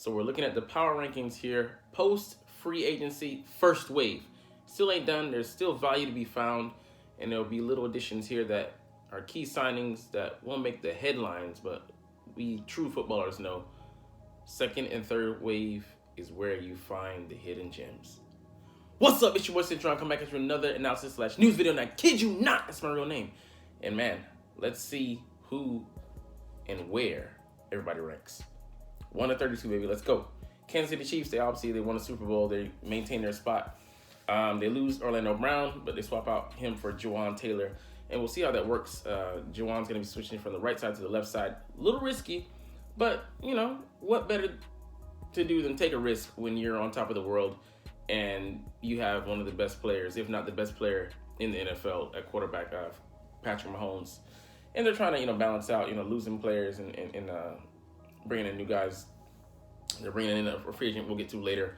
So we're looking at the power rankings here, post free agency, first wave. Still ain't done. There's still value to be found, and there'll be little additions here that are key signings that won't make the headlines, but we true footballers know second and third wave is where you find the hidden gems. What's up? It's your boy Cintron. Come back into another analysis / news video, and I kid you not, that's my real name. And man, let's see who and where everybody ranks. 1 to 32, baby. Let's go. Kansas City Chiefs. They won a Super Bowl. They maintain their spot. They lose Orlando Brown, but they swap out him for Jawan Taylor, and we'll see how that works. Jawan's gonna be switching from the right side to the left side. A little risky, but you know what better to do than take a risk when you're on top of the world and you have one of the best players, if not the best player in the NFL at quarterback, Patrick Mahomes. And they're trying to, balance out, losing players and bringing in new guys. They're bringing in a free agent we'll get to later.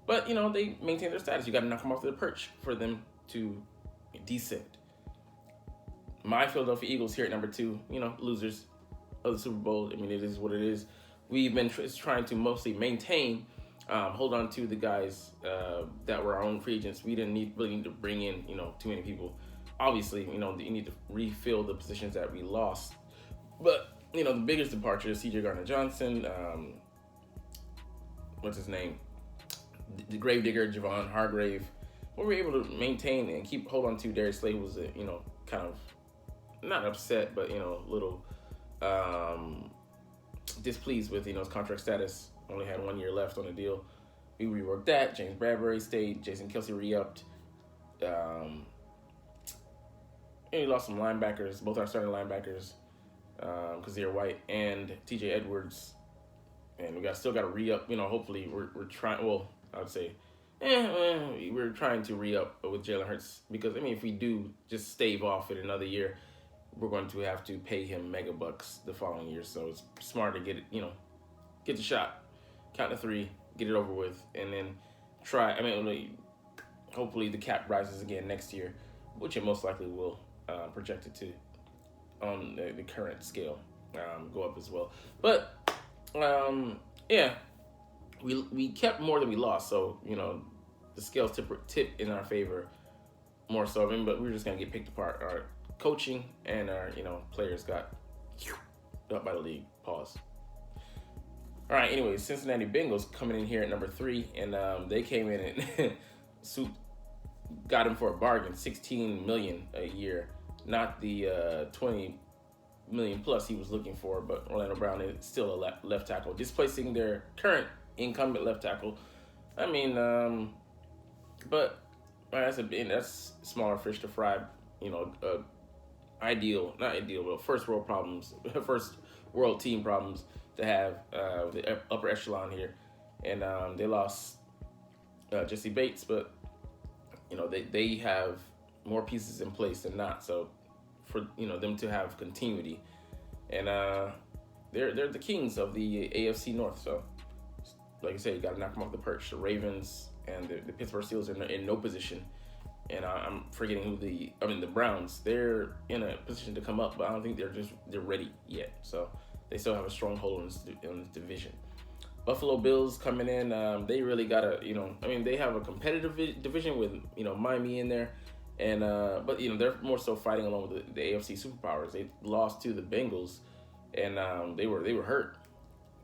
But, they maintain their status. You got to knock them off the perch for them to descend. My Philadelphia Eagles here at number 2, losers of the Super Bowl. I mean, it is what it is. We've been trying to mostly maintain, hold on to the guys that were our own free agents. We didn't really need to bring in, too many people. Obviously, you need to refill the positions that we lost. But, the biggest departure is C.J. Gardner-Johnson. What's his name? The Gravedigger, Javon Hargrave. What we were able to maintain and hold on to Darius Slay was, kind of not upset, but, a little displeased with, his contract status. Only had 1 year left on the deal. We reworked that. James Bradbury stayed. Jason Kelsey re-upped. And we lost some linebackers, both our starting linebackers, Kazir White and TJ Edwards. And we still got to re-up. Hopefully we're trying. Well, I would say, we're trying to re-up with Jalen Hurts because if we do just stave off it another year, we're going to have to pay him mega bucks the following year. So it's smart to get it. Get the shot, count to 3, get it over with, and then try. Hopefully the cap rises again next year, which it most likely will. Projected to on the current scale go up as well. But yeah, we kept more than we lost, so the scales tip in our favor more so. But we're just gonna get picked apart. Our coaching and our players got up by the league. Pause. All right. Anyways, Cincinnati Bengals coming in here at number 3, and they came in and got him for a bargain, $16 million a year, not the $20 million plus he was looking for. But Orlando Brown is still a left tackle, displacing their current incumbent left tackle. But that's smaller fish to fry. Not ideal, but first world team problems to have the upper echelon here, and they lost Jesse Bates, but they have more pieces in place than not. So for them to have continuity, and they're the kings of the AFC North. So like I said, you got to knock them off the perch. The Ravens and the Pittsburgh Steelers are in no position, and I'm forgetting who the Browns. They're in a position to come up, but I don't think they're ready yet. So they still have a strong hold on this division. Buffalo Bills coming in, they really gotta, they have a competitive division with, Miami in there, and but they're more so fighting along with the AFC superpowers. They lost to the Bengals, and they were hurt.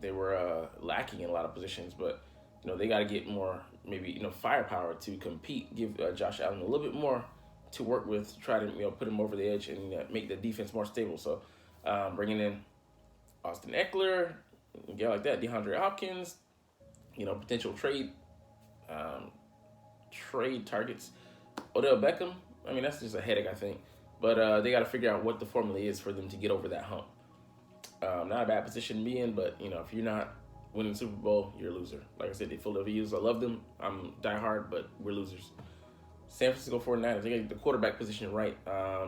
They were lacking in a lot of positions, but they got to get more, maybe firepower to compete. Give Josh Allen a little bit more to work with, to try to put him over the edge and make the defense more stable. So bringing in Austin Eckler, a guy like that, DeAndre Hopkins, potential trade targets. Odell Beckham, that's just a headache, I think. But they got to figure out what the formula is for them to get over that hump. Not a bad position to be in, but, if you're not winning the Super Bowl, you're a loser. Like I said, the Philadelphia Eagles, I love them. I'm diehard, but we're losers. San Francisco 49ers, they got the quarterback position right.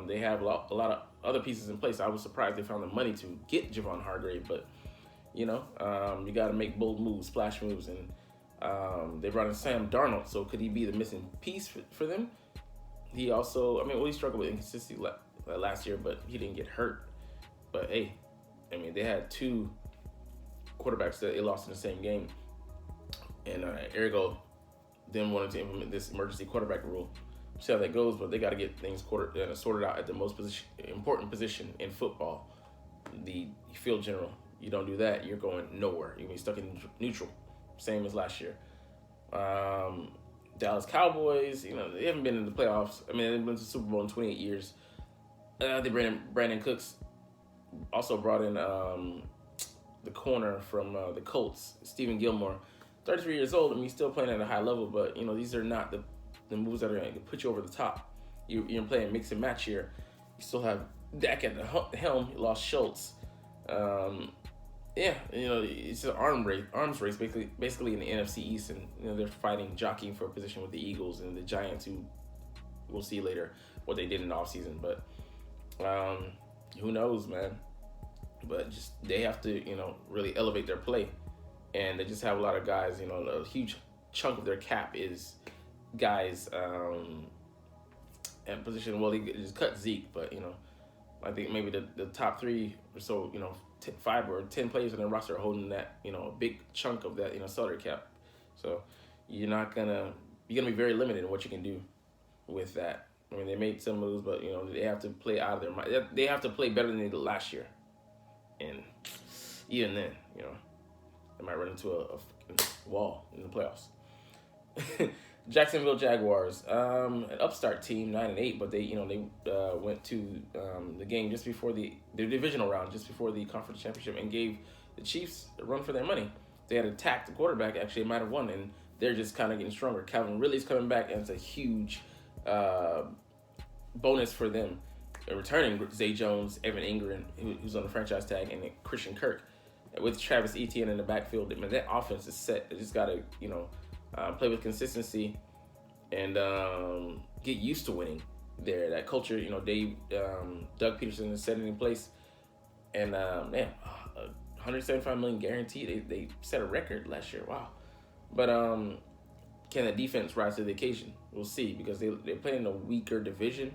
They have a lot of other pieces in place. I was surprised they found the money to get Javon Hargrave, but you got to make bold moves, splash moves, and they brought in Sam Darnold. So could he be the missing piece for them? He also, he struggled with inconsistency last year, but he didn't get hurt. But hey, they had 2 quarterbacks that they lost in the same game. and ergo, them wanting to implement this emergency quarterback rule. See how that goes, but they got to get things sorted out at the most important position in football, the field general. You don't do that, you're going nowhere. You're going to be stuck in neutral, same as last year. Dallas Cowboys, they haven't been in the playoffs. I mean, they've been to the Super Bowl in 28 years. Brandon Cooks also brought in the corner from the Colts, Stephen Gilmore, 33 years old. I mean, he's still playing at a high level, but these are not the moves that are going to put you over the top. You're playing mix and match here. You still have Dak at the helm. You lost Schultz. It's an arms race, basically in the NFC East, and they're jockeying for a position with the Eagles and the Giants, who we'll see later what they did in the offseason. But who knows, man? But just they have to, really elevate their play, and they just have a lot of guys. A huge chunk of their cap is guys at position. Well, they just cut Zeke, but I think maybe the top three or so, 5 or 10 players in the roster are holding that, a big chunk of that, salary cap. So you're gonna be very limited in what you can do with that. I mean, they made some moves, but they have to play out of their mind. They have to play better than they did last year, and even then, they might run into a wall in the playoffs. Jacksonville Jaguars, an upstart team, 9-8, but they went to the game just before the divisional round, just before the conference championship, and gave the Chiefs a run for their money. They had attacked the quarterback. Actually, it might have won, and they're just kind of getting stronger. Calvin Ridley's coming back, and it's a huge bonus for them. Returning Zay Jones, Evan Ingram, who's on the franchise tag, and Christian Kirk, with Travis Etienne in the backfield. I mean, that offense is set. They just got to play with consistency and get used to winning there. That culture, Doug Peterson is setting in place. And, $175 million guaranteed. They set a record last year. Wow. But can the defense rise to the occasion? We'll see, because they're playing a weaker division.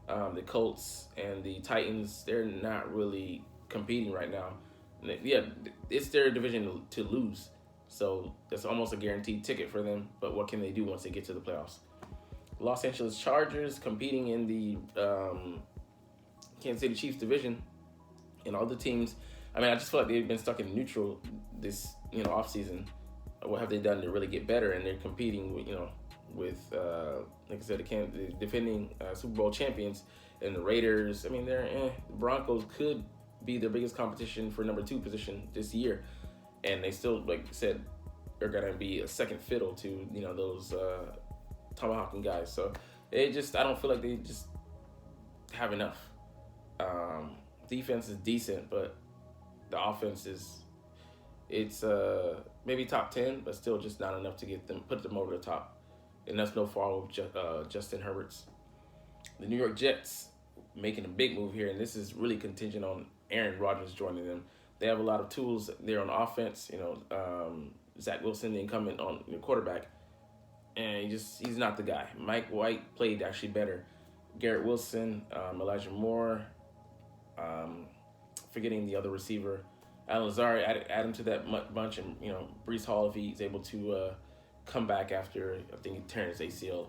The Colts and the Titans, they're not really competing right now. Yeah, it's their division to lose. So that's almost a guaranteed ticket for them. But what can they do once they get to the playoffs? Los Angeles Chargers competing in the Kansas City Chiefs division. And all the teams, I just feel like they've been stuck in neutral this, offseason. What have they done to really get better? And they're competing with like I said, the defending Super Bowl champions and the Raiders. I mean, the Broncos could be their biggest competition for number 2 position this year. And they still, like I said, are going to be a second fiddle to, those tomahawking guys. So I don't feel like they just have enough. Defense is decent, but the offense it's maybe top 10, but still just not enough to put them over the top. And that's no fault of Justin Herbert's. The New York Jets making a big move here, and this is really contingent on Aaron Rodgers joining them. They have a lot of tools there on offense. Zach Wilson, the incumbent on quarterback, and he's not the guy. Mike White played actually better. Garrett Wilson, Elijah Moore, forgetting the other receiver, Alan Lazard, add him to that bunch, and Breece Hall, if he's able to come back after, I think, he tearing his ACL.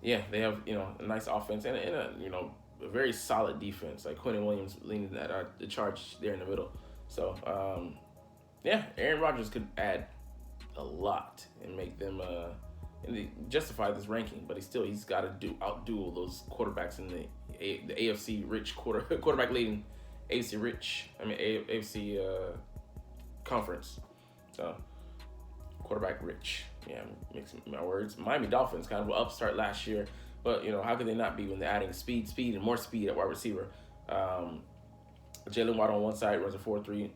Yeah, they have a nice offense and a very solid defense. Like Quentin Williams leading the charge there in the middle. So Aaron Rodgers could add a lot and make them justify this ranking, but he's got to outduel those quarterbacks in the AFC rich quarterback leading AFC conference. So quarterback rich. Yeah, mixing my words. Miami Dolphins kind of an upstart last year, but how could they not be when they're adding speed, and more speed at wide receiver? Jalen Watt on one side runs a 4.3,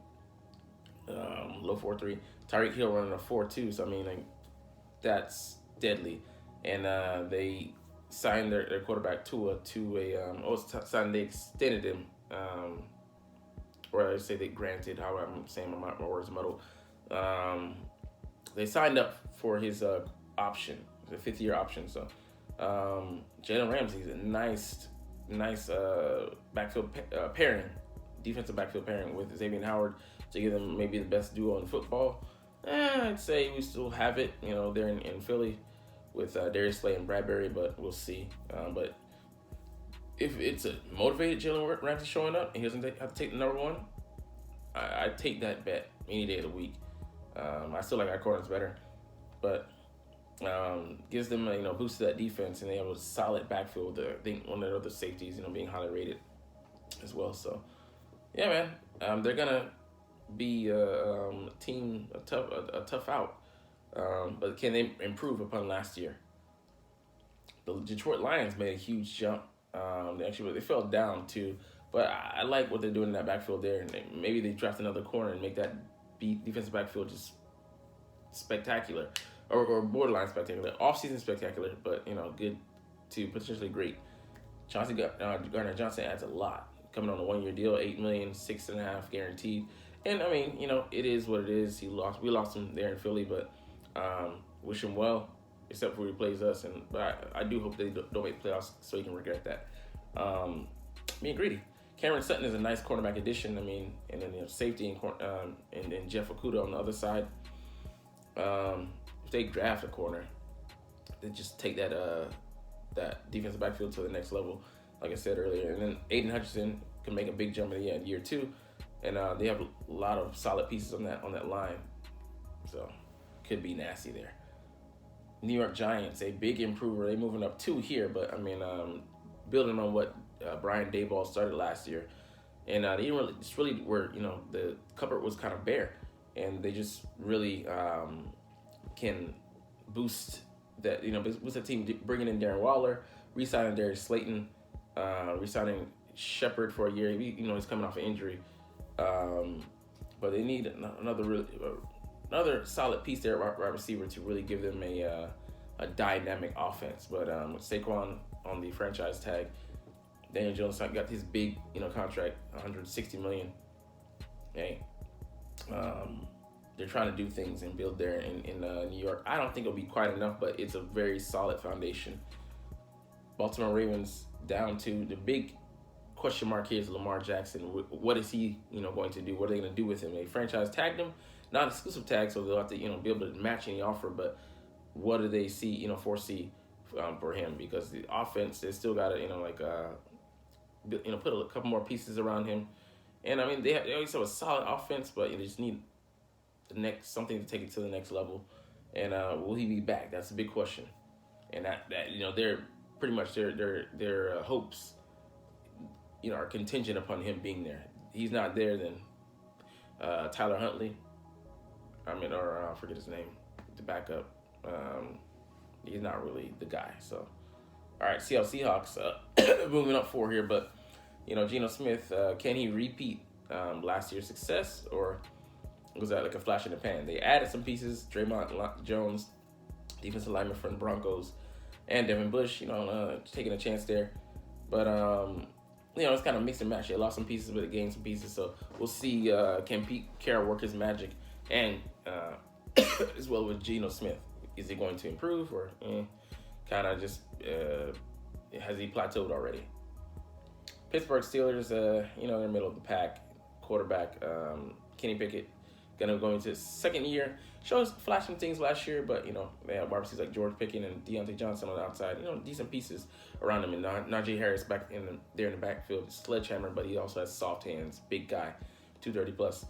low 4.3. Tyreek Hill running a 4.2. So that's deadly. And they signed their quarterback Tua to they extended him, or I say they granted. How I'm saying my words muddled. They signed up for his option, the 5th-year option. So Jalen Ramsey's a nice backfield pairing, defensive backfield pairing with Xavier Howard to give them maybe the best duo in football. I'd say we still have it. They're in Philly with Darius Slay and Bradbury, but we'll see. But if it's a motivated Jalen Ramsey showing up and he doesn't have to take the number one, I'd take that bet any day of the week. I still like our corners better, but gives them a boost to that defense, and they have a solid backfield. I think one of their other safeties, being highly rated as well. So yeah, man, they're gonna be a tough out. But can they improve upon last year? The Detroit Lions made a huge jump. They fell down too, but I like what they're doing in that backfield there. And maybe they draft another corner and make that defensive backfield just spectacular, or borderline spectacular, off-season spectacular, but good to potentially great. Gardner Johnson adds a lot. Coming on a 1-year deal, $8 million, 6.5 guaranteed. And I mean, it is what it is. We lost him there in Philly, but wish him well, except for he plays us. But I do hope they don't make playoffs so he can regret that. Being greedy. Cameron Sutton is a nice cornerback addition. I mean, and then safety and Jeff Okuda on the other side. If they draft a corner, they just take that defensive backfield to the next level, like I said earlier. And then Aiden Hutchinson can make a big jump in year 2, and they have a lot of solid pieces on that line, so could be nasty there. New York Giants, a big improver. They moving up 2 here, but I mean, building on what Brian Daboll started last year, and they really were the cupboard was kind of bare, and they just really can boost that boost the team, bringing in Darren Waller, re-signing Darius Slayton, re-signing Shepard for a year. He's coming off an injury, but they need another solid piece there, wide receiver, to really give them a dynamic offense. But with Saquon on the franchise tag, Daniel Jones got his big contract, $160 million. Hey, they're trying to do things and build there in New York. I don't think it'll be quite enough, but it's a very solid foundation. Baltimore Ravens down to the big question mark here is Lamar Jackson. What is he going to do? What are they going to do with him? They franchise tagged him, not exclusive tag, so they'll have to be able to match any offer. But what do they foresee for him? Because the offense, they still got to put a couple more pieces around him. And I mean, they always have a solid offense, but they just need something to take it to the next level. And will he be back? That's a big question. And that they're pretty much their hopes are contingent upon him being there. He's not there, then Tyler Huntley, I forget his name, the backup, he's not really the guy. So all right, Seattle Seahawks moving up 4 here, but Geno Smith, can he repeat last year's success, or was that like a flash in the pan? They added some pieces: Draymond Jones, defensive lineman from the Broncos, and Devin Bush. Taking a chance there, but it's kind of mix and match. They lost some pieces, but they gained some pieces. So we'll see. Can Pete Carroll work his magic, and as well with Geno Smith? Is he going to improve, or kind of just has he plateaued already? Pittsburgh Steelers, in the middle of the pack. Quarterback Kenny Pickett, gonna go into his second year. Shows flashing things last year, but they have wide receivers like George Pickens and Deontay Johnson on the outside. Decent pieces around him, and Najee Harris back in the backfield, sledgehammer, but he also has soft hands, big guy, 230 plus.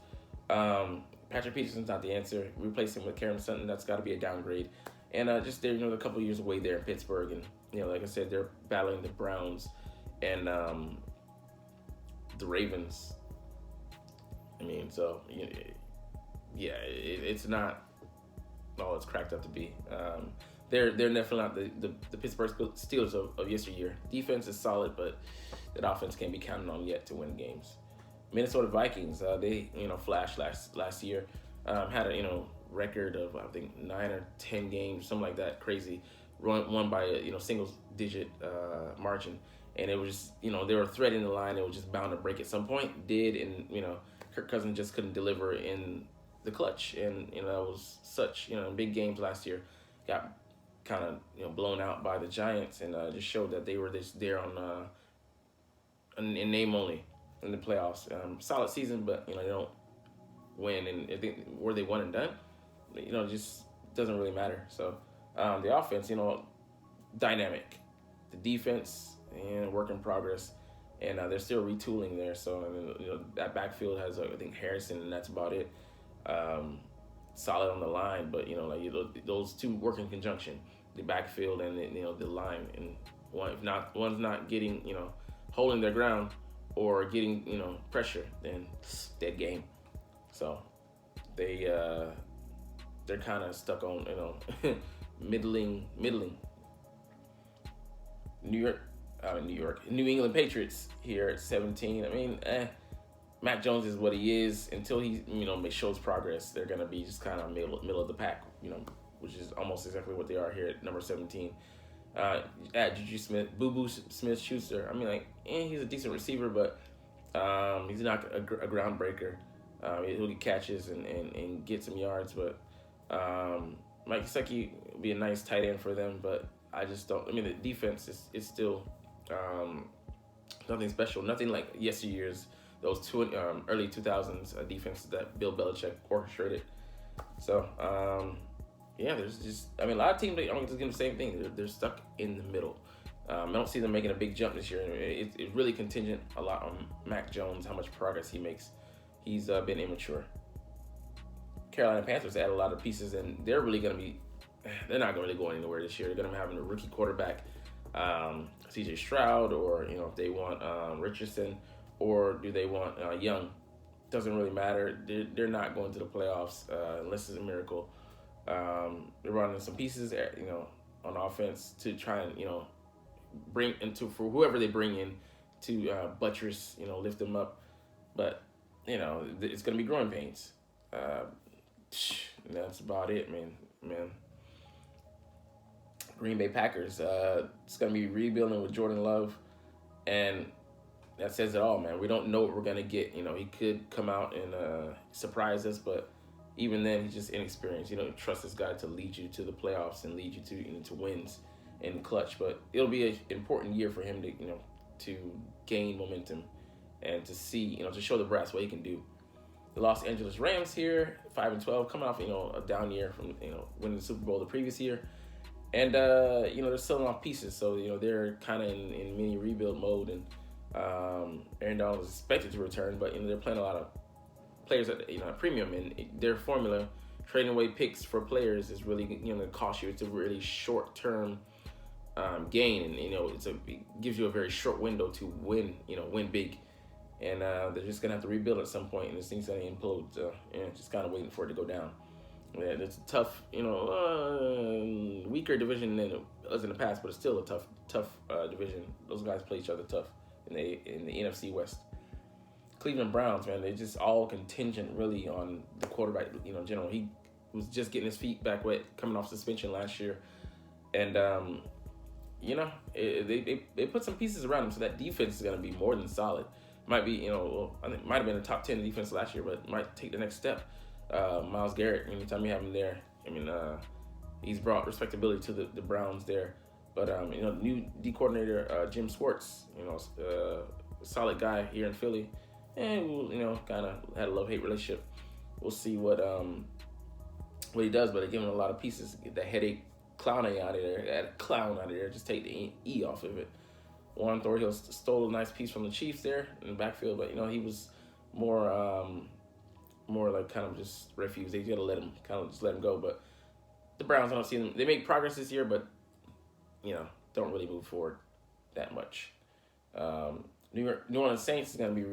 Patrick Peterson's not the answer. Replace him with Cameron Sutton, that's got to be a downgrade. And just they're a couple years away there in Pittsburgh, and like I said, they're battling the Browns and the Ravens. I mean, so yeah, it's not all it's cracked up to be. They're definitely not the Pittsburgh Steelers of yesteryear. Defense is solid, but that offense can't be counted on yet to win games. Minnesota Vikings, they flashed last year, had a record of I think 9 or 10 games, something like that, crazy, won by a single digit margin, and it was just they were threading the line. It was just bound to break at some point. And Kirk Cousins just couldn't deliver in the clutch, and that was such big games last year got kind of blown out by the Giants, and just showed that they were just there on in name only in the playoffs. Solid season, but they don't win. And I think, were they one and done? just doesn't really matter. So the offense, dynamic. The defense and work in progress, and they're still retooling there. So that backfield has I think Harrison, and that's about it. Solid on the line, but those two work in conjunction, the backfield and the line, and one's not getting holding their ground or getting pressure, then it's dead game. So they're kind of stuck on middling. New England Patriots here at 17. I mean, Mac Jones is what he is until he shows progress. They're gonna be just kind of middle of the pack, which is almost exactly what they are here at number 17. At Juju Smith, Boo Smith-Schuster. I mean, he's a decent receiver, but he's not a groundbreaker. He'll get catches and get some yards, but Mike Gesicki would be a nice tight end for them, but I just don't. I mean, the defense is still nothing special, nothing like yesteryears, those early 2000s defenses that Bill Belichick orchestrated. So, there's just, a lot of teams, I'm just getting the same thing. They're stuck in the middle. I don't see them making a big jump this year. It's really contingent a lot on Mac Jones, how much progress he makes. He's been immature. Carolina Panthers add a lot of pieces, and they're really going to be, they're not going to really go anywhere this year. They're going to be having a rookie quarterback, CJ Stroud, or, if they want Richardson, or do they want Young? Doesn't really matter. They're not going to the playoffs unless it's a miracle. They're running some pieces, on offense to try and, bring into for whoever they bring in to buttress, lift them up. But, it's going to be growing pains. That's about it, man. Green Bay Packers, it's going to be rebuilding with Jordan Love, and that says it all, man. We don't know what we're going to get. He could come out and surprise us, but even then, he's just inexperienced. You don't trust this guy to lead you to the playoffs and lead you to wins in the clutch. But it'll be an important year for him to gain momentum and to see, to show the brass what he can do. The Los Angeles Rams here, 5-12, coming off, a down year from, winning the Super Bowl the previous year. And, they're selling off pieces. So, they're kind of in mini rebuild mode. And Aaron Donald is expected to return, but, they're playing a lot of players at, at premium. And their formula, trading away picks for players, is really, going to cost you. It's a really short-term gain. And, it gives you a very short window to win, win big. And they're just going to have to rebuild at some point, and this thing's going to implode. Just kind of waiting for it to go down. Yeah, it's a tough, weaker division than it was in the past, but it's still a tough division. Those guys play each other tough in the NFC West. Cleveland Browns, man, they just all contingent really on the quarterback, general. He was just getting his feet back wet, coming off suspension last year. And, they put some pieces around him, so that defense is going to be more than solid. Might be, I think might have been a top 10 defense last year, but might take the next step. Myles Garrett, anytime you have him there, he's brought respectability to the Browns there. But, new D coordinator, Jim Schwartz, solid guy here in Philly. And, kind of had a love-hate relationship. We'll see what he does, but they give him a lot of pieces. Get the headache clown out of there. Add a clown out of there. Just take the E off of it. Juan Thornhill stole a nice piece from the Chiefs there in the backfield, but, he was more like kind of just refuse. They got to let him go. But the Browns, I don't see them. They make progress this year, but, don't really move forward that much. New Orleans Saints is going to be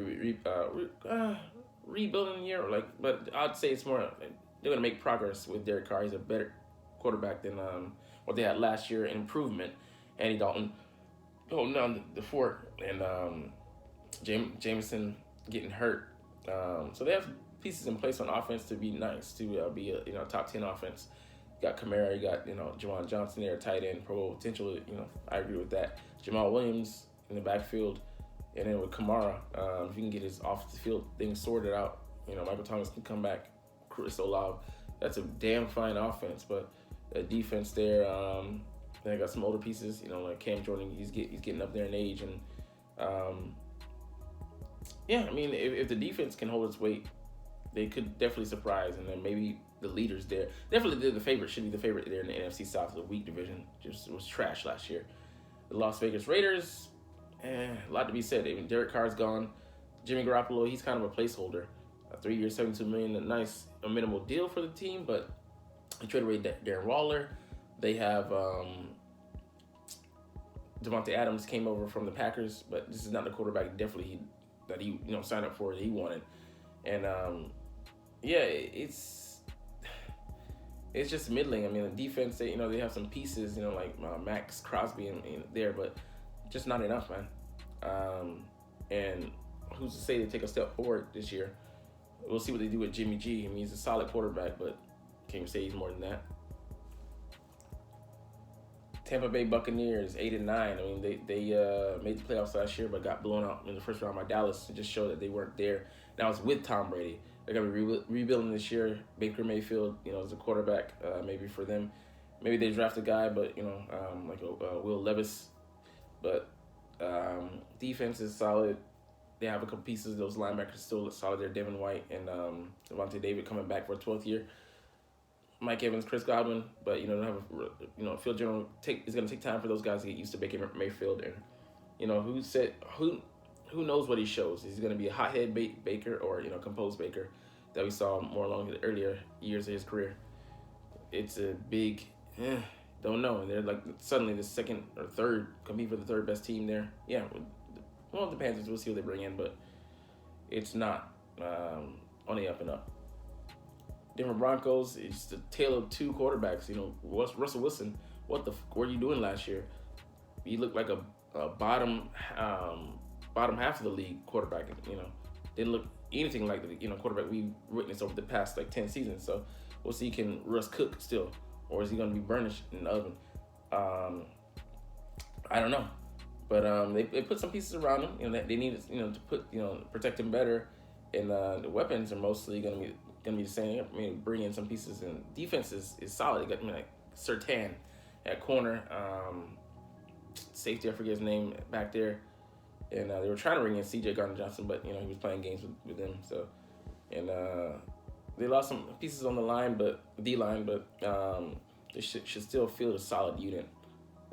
rebuilding the year, but I'd say it's more they're going to make progress with Derek Carr. He's a better quarterback than what they had last year. Improvement. Andy Dalton holding down the fort, and Jameson getting hurt. So they have pieces in place on offense to be nice, to be a top 10 offense. You got Kamara, you got Juwan Johnson there, tight end, Pro Bowl potential. I agree with that. Jamal Williams in the backfield, and then with Kamara, if you can get his off the field things sorted out, Michael Thomas can come back. Chris Olave, that's a damn fine offense, but the defense there. Then I got some older pieces, like Cam Jordan. He's getting up there in age, and if the defense can hold its weight, they could definitely surprise, and then maybe the leaders there. Definitely they're the favorite, should be the favorite there in the NFC South, the weak division. Just was trash last year. The Las Vegas Raiders, a lot to be said. Even Derek Carr's gone. Jimmy Garoppolo, he's kind of a placeholder. 3 years, $72 million, a minimal deal for the team, but they traded away Darren Waller. They have Devontae Adams came over from the Packers, but this is not the quarterback that he signed up for that he wanted. And it's just middling. I mean, the defense, they have some pieces, like Max Crosby and there, but just not enough, man. And who's to say they take a step forward this year? We'll see what they do with Jimmy G. I mean, he's a solid quarterback, but can't even say he's more than that. Tampa Bay Buccaneers 8-9. I mean, they made the playoffs last year, but got blown out in the first round by Dallas to just show that they weren't there. Now it's with Tom Brady. They're gonna be rebuilding this year. Baker Mayfield, is a quarterback, maybe for them. Maybe they draft a guy, but like Will Levis. But defense is solid. They have a couple pieces. Those linebackers still solid. They're Devin White and Devontae David coming back for a 12th year. Mike Evans, Chris Godwin, but don't have Phil Jones. It's gonna take time for those guys to get used to Baker Mayfield, and who knows what he shows? Is he gonna be a hothead Baker or composed Baker that we saw more along the earlier years of his career? It's a big don't know. And they're like suddenly the second or third, compete for the third best team there. Yeah, well, the Panthers, we'll see what they bring in, but it's not on the up and up. Denver Broncos, it's the tale of two quarterbacks. Russell Wilson, what were you doing last year? You looked like a bottom half of the league quarterback. Didn't look anything like the quarterback we witnessed over the past 10 seasons. So we'll see, can Russ cook still, or is he going to be burnished in the oven? I don't know. But they put some pieces around him. That they needed to put protect him better, and the weapons are mostly gonna be the same. I mean, bring in some pieces, and defense is solid. They got like Cintron at corner, safety, I forget his name, back there, and they were trying to bring in C.J. Gardner-Johnson, but he was playing games with them. So, and they lost some pieces on the line, but D-line, but they should still feel a solid unit.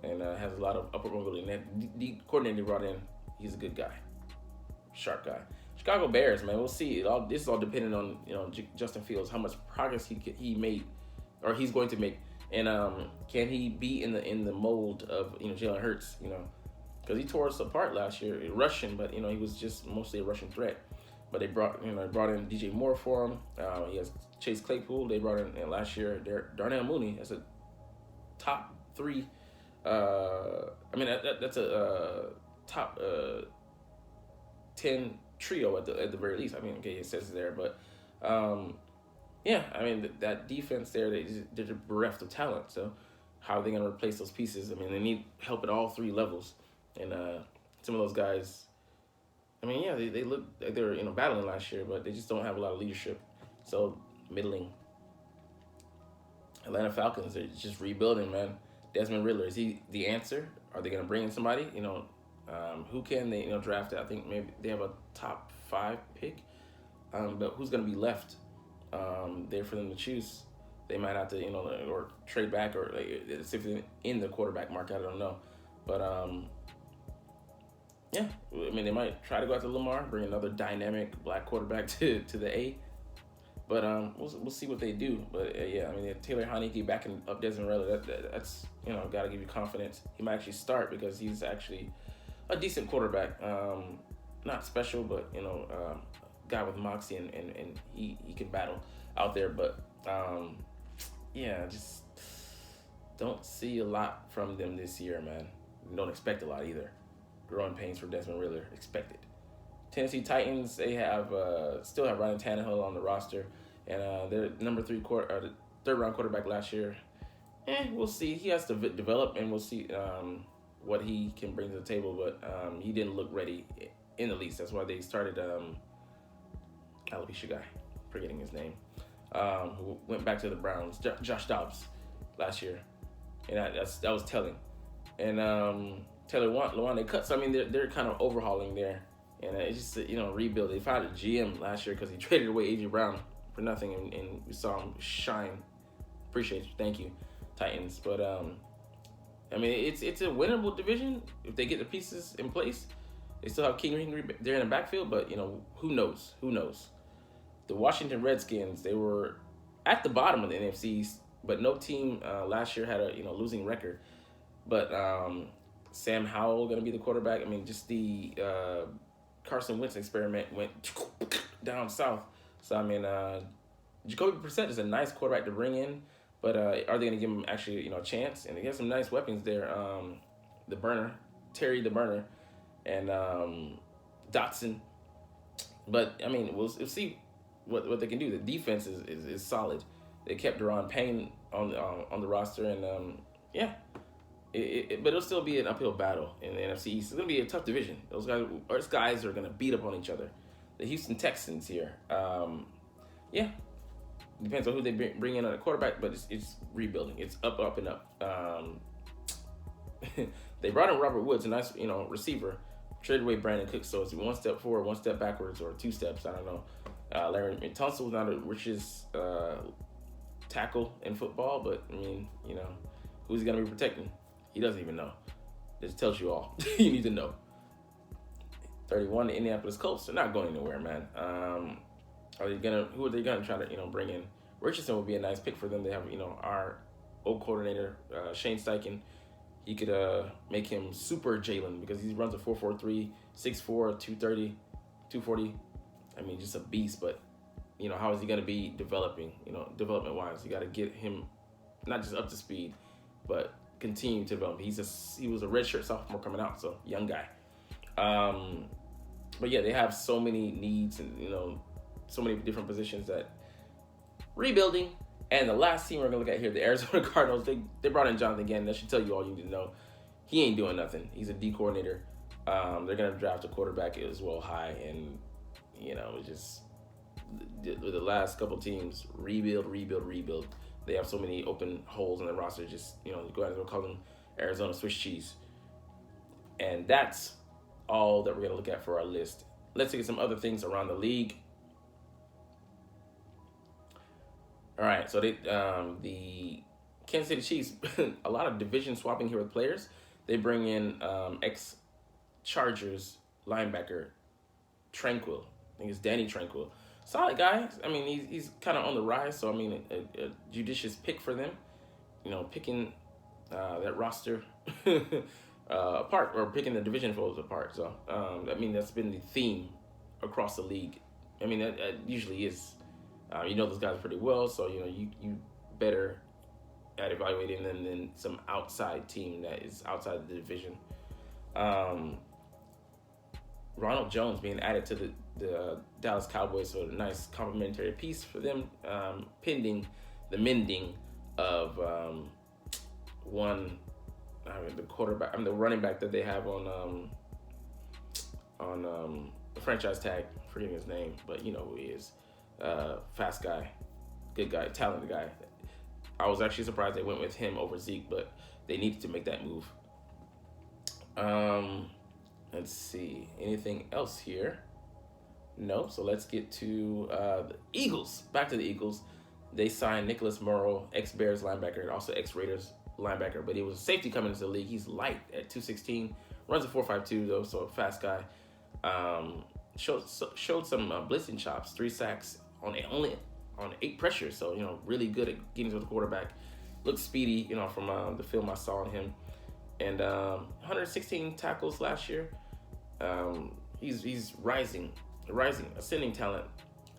And has a lot of upward mobility. And the coordinator they brought in, he's a good guy, sharp guy. Chicago Bears, man, we'll see. This is all dependent on Justin Fields, how much progress he made, or he's going to make, and can he be in the mold of Jalen Hurts, because he tore us apart last year, rushing, but he was just mostly a rushing threat. But they brought in DJ Moore for him. He has Chase Claypool. They brought in last year Darnell Mooney as a top 3. That's a top 10 trio at the very least. It says there, but that defense there, they're bereft of talent. So how are they going to replace those pieces? They need help at all 3 levels, and some of those guys. They look like they were battling last year, but they just don't have a lot of leadership. So middling. Atlanta Falcons, they're just rebuilding, man. Desmond Riddler, is he the answer? Are they going to bring in somebody? Who can they draft? I think maybe they have a top 5 pick, but who's going to be left there for them to choose? They might have to or trade back, or if in the quarterback market. I don't know, but they might try to go after Lamar, bring another dynamic black quarterback to the A. But we'll see what they do. But Taylor Heinicke backing up Desmond Riddler, that's got to give you confidence. He might actually start because he's actually a decent quarterback. Not special, but guy with moxie, and he can battle out there. But just don't see a lot from them this year, man. Don't expect a lot either. Growing pains for Desmond Riddler expected. Tennessee Titans, they have still have Ryan Tannehill on the roster, and their number 3 third round quarterback last year. We'll see. He has to develop, and we'll see what he can bring to the table. But he didn't look ready in the least. That's why they started alopecia guy, forgetting his name, who went back to the Browns, Josh Dobbs, last year, and that was telling. And Taylor Lewan, they cut. So they're kind of overhauling there. And it's just rebuild. They fired a GM last year because he traded away A.J. Brown for nothing, and we saw him shine. Appreciate you, thank you, Titans. But I mean, it's a winnable division if they get the pieces in place. They still have King Henry there in the backfield, but who knows? Who knows? The Washington Redskins, they were at the bottom of the NFC East, but no team last year had a losing record. But Sam Howell going to be the quarterback. I mean, just the Carson Wentz experiment went down south. So I mean, Jacoby Brissett is a nice quarterback to bring in, but are they going to give him actually a chance? And they have some nice weapons there. The burner, Terry the Burner, and Dotson. But I mean, we'll see what they can do. The defense is solid. They kept Deron Payne on the roster, and yeah. But it'll still be an uphill battle in the NFC East. It's going to be a tough division. Those guys are going to beat up on each other. The Houston Texans here. Yeah. Depends on who they bring in on a quarterback, but it's rebuilding. It's up, and up. They brought in Robert Woods, a nice, receiver. Traded away Brandon Cooks, so it's one step forward, one step backwards, or two steps. I don't know. Larry Tunsil's not the richest tackle in football, but I mean, who's he going to be protecting? He doesn't even know. This tells you all you need to know. 31, the Indianapolis Colts. They're not going anywhere, man. Who are they gonna try to bring in? Richardson would be a nice pick for them. They have our old coordinator Shane Steichen. He could make him super Jalen because he runs a 4.43, 6'4", 230, 240. I mean, just a beast. But how is he gonna be developing? Development wise, you got to get him not just up to speed, but continue to develop. He was a redshirt sophomore coming out, so young guy. But yeah, they have so many needs and so many different positions that rebuilding. And the last team we're gonna look at here, the Arizona Cardinals. They brought in Jonathan Gannon. That should tell you all you need to know. He ain't doing nothing. He's a D coordinator. They're gonna draft a quarterback as well high, and it's just with the last couple teams rebuild. They have so many open holes in the roster. Just go ahead and call them Arizona Swiss cheese. And that's all that we're gonna look at for our list. Let's look at some other things around the league. All right, so the Kansas City Chiefs, a lot of division swapping here with players. They bring in ex-Chargers linebacker Tranquil. I think it's Danny Tranquil. Solid guy. I mean, he's kind of on the rise, so I mean, a judicious pick for them. Picking that roster apart, or picking the division foes apart. So I mean, that's been the theme across the league. I mean, that usually is. Those guys pretty well, so you better at evaluating them than some outside team that is outside the division. Ronald Jones being added to the Dallas Cowboys, so a nice complimentary piece for them, pending the mending of the running back that they have on the franchise tag. Forgetting his name, but you know who he is. Fast guy, good guy, talented guy. I was actually surprised they went with him over Zeke, but they needed to make that move. Let's see. Anything else here? No. So let's get to the Eagles. Back to the Eagles. They signed Nicholas Morrow, ex-Bears linebacker, and also ex-Raiders linebacker. But he was a safety coming into the league. He's light at 216. Runs a 4.52 though, so a fast guy. Showed some blitzing chops. 3 sacks on 8 pressures. So really good at getting to the quarterback. Looks speedy. From the film I saw on him. And 116 tackles last year. He's rising, ascending talent.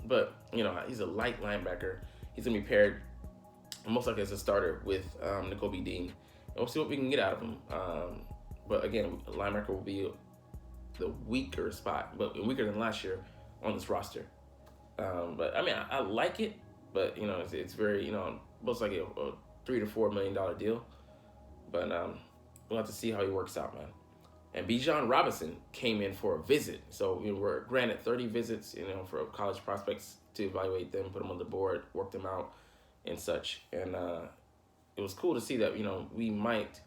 But he's a light linebacker. He's gonna be paired most likely as a starter with Nakobe Dean. And we'll see what we can get out of him. But again, linebacker will be the weaker spot, but weaker than last year on this roster. But I mean, I like it, but it's very most likely a $3 to $4 million deal. But we'll have to see how he works out, man. And Bijan Robinson came in for a visit. So we're granted 30 visits, for college prospects to evaluate them, put them on the board, work them out, and such. And it was cool to see that we might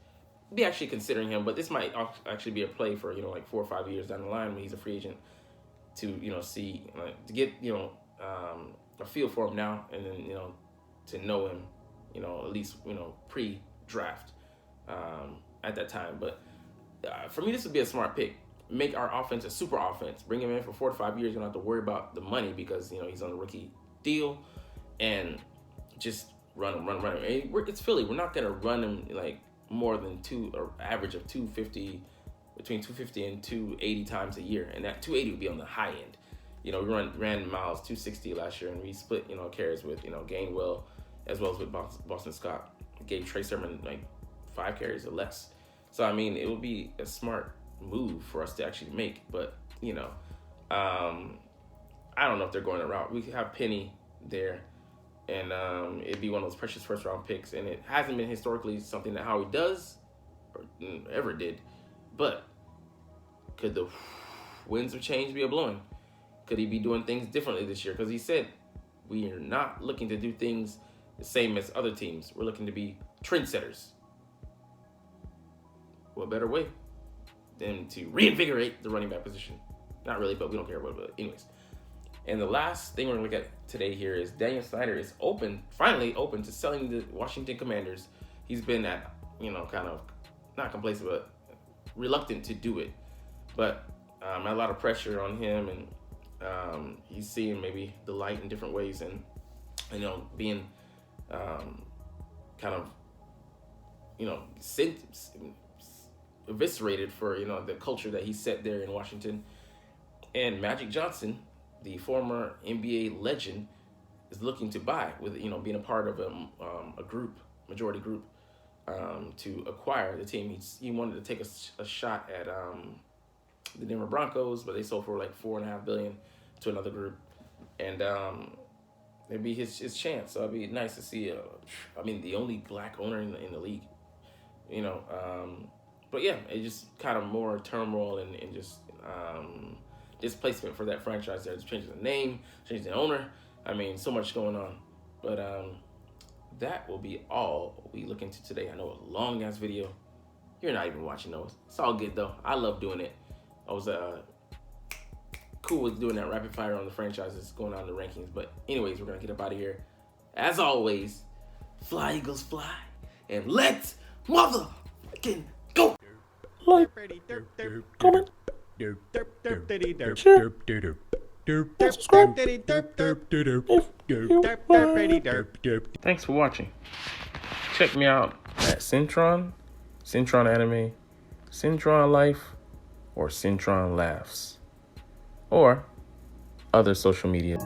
be actually considering him, but this might actually be a play for like 4 or 5 years down the line when he's a free agent to see to get a feel for him now, and then to know him, at least pre-draft at that time. But for me, this would be a smart pick. Make our offense a super offense. Bring him in for 4 to 5 years. You don't have to worry about the money because he's on a rookie deal, and just run him. It's Philly. We're not gonna run him like more than average of 250, between 250 and 280 times a year, and that 280 would be on the high end. We ran Miles 260 last year, and we split carries with Gainwell as well as with Boston Scott. Gave Trey Sermon like 5 carries or less. So I mean, it would be a smart move for us to actually make. But I don't know if they're going the route. We have Penny there, and it'd be one of those precious first round picks, and it hasn't been historically something that Howie does or ever did. But could the winds of change be a blowing? Could he be doing things differently this year? Because he said we are not looking to do things the same as other teams. We're looking to be trendsetters. What better way than to reinvigorate the running back position? Not really, but we don't care about it. Anyways. And the last thing we're going to look at today here is Daniel Snyder is finally open to selling the Washington Commanders. He's been at, kind of not complacent, but reluctant to do it. But a lot of pressure on him, and he's seeing maybe the light in different ways, and being kind of eviscerated for the culture that he set there in Washington. And Magic Johnson, the former NBA legend, is looking to buy, with being a part of a majority group, to acquire the team. He wanted to take a shot at the Denver Broncos, but they sold for like $4.5 billion to another group, and it'd be his chance. So it'd be nice to see. The only black owner in the league, But yeah, it's just kind of more turmoil and just displacement for that franchise there. It's changing the name, changing the owner. So much going on. But that will be all we look into today. I know a long ass video. You're not even watching those. It's all good though. I love doing it. I was cool with doing that rapid fire on the franchises, going on the rankings. But anyways, we're gonna get up out of here. As always, fly Eagles fly, and let's motherfucking go. Like, comment, share, and subscribe if you like. Thanks for watching. Check me out at Cintron Anime, Cintron Life, or Cintron Laughs, or other social media.